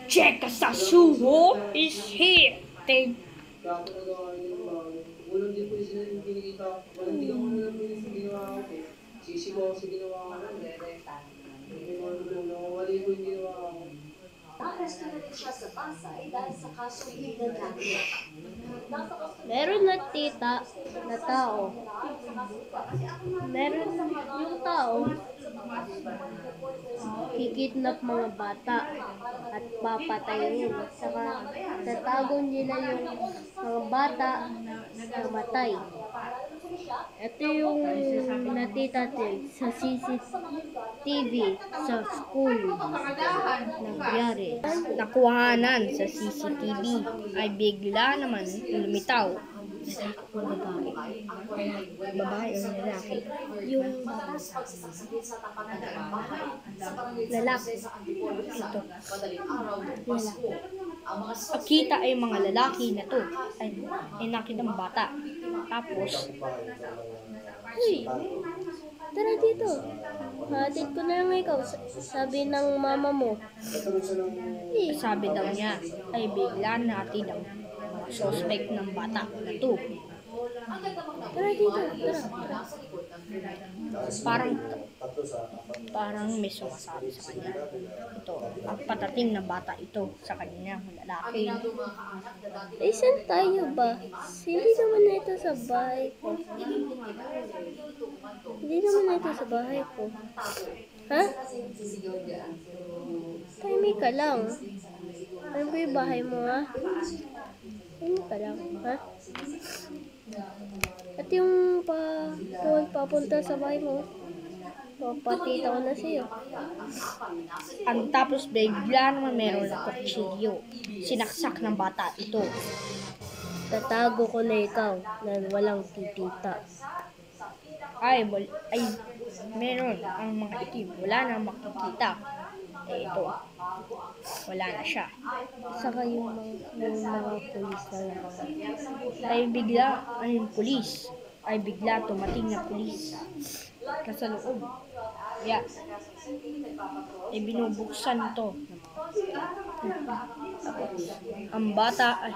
Check Sasuho is here. They Ulang din po yung sila yung kinikita ko. Walang di ka mo na po yung ginawa ko. Sisigaw sa ginawa ko. Hindi mo nawawali po yung ginawa ko. Nakaresto na rin siya sa Pasay dahil sa kasong illegal gambling. Meron na tita na tao. Meron yung tao kikidnap mga bata at papatayin. Saka tatago nila yung mga bata na matay. Ito yung natitatin sa CCTV sa school nangyari. nakuhanan sa CCTV ay bigla naman lumitaw. Babae o lalaki? Yung lalaki. Ito. Kita ay mga lalaki na to. Ay nakita ng bata. Tapos, Uy, tara dito. Hatid ko na lang ikaw. Sabi ng mama mo. sabi daw niya ay bigla natin ang mga suspect ng bata na to. Tara dito. Tara. Parang may sumasabi sa kanya. Ito, ang patating na bata ito sa kanya, lalaki. Eh, saan tayo ba? Hindi naman na ito sa bahay ko. Hindi naman na ito sa bahay ko. Ha? Tahimik ka lang. Alam ko yung bahay mo, ha? Tahimik ka lang, ha? At yung papunta sa bahay mo, papatita ko na sa'yo. Ang tapos bigla naman meron na kutsilyo. Sinaksak ng bata ito. Tatago ko na ikaw na walang titita. Ay, meron ang mga itim. Wala na makikita. Eh, ito. Wala na siya. Saka yung mga pulis na lang. Yung pulis. Ay bigla tumating na pulis. Sa loob. Yeah. Ay binubuksan ito. Ang bata ay...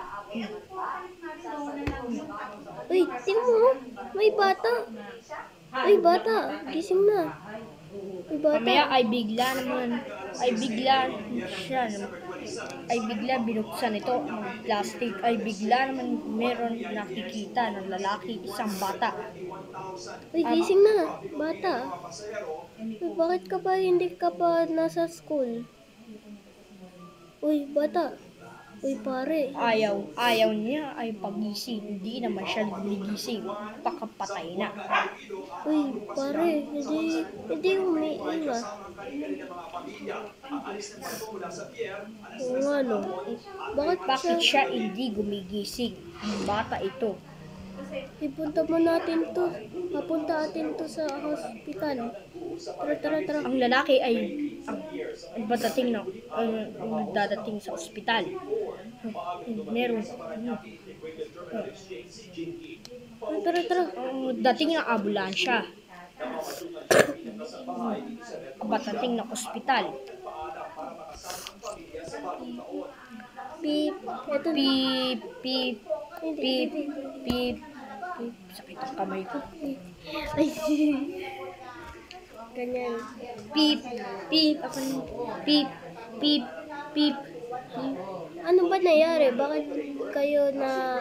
Uy, tingnan mo. May bata. Uy, bata. Gising na. Uy, bata. Mamaya ay bigla binuksan ito ng plastic. Ay bigla naman meron nakikita ng lalaki, isang bata. Uy, gising na. Bata. Uy, bakit ka pa hindi ka pa nasa school? Uy, bata. Uy, pare. Ayaw niya ay pagising. Hindi naman siya gumigising. Pakapatay na. Uy, pare. Hindi umiiwas. Kung ano. Bakit siya hindi gumigising? Ang bata ito. Ipunta mo natin to. Papunta natin to sa hospital. Tara. Ang lalaki ay dadating sa ospital. Meron. Tara. Dating ng ambulansya. Patating ng ospital. Beep. Ito na. Beep. Sakit ang kamay ko. Ay, ganyan. Beep. Ano ba nangyari? Bakit kayo na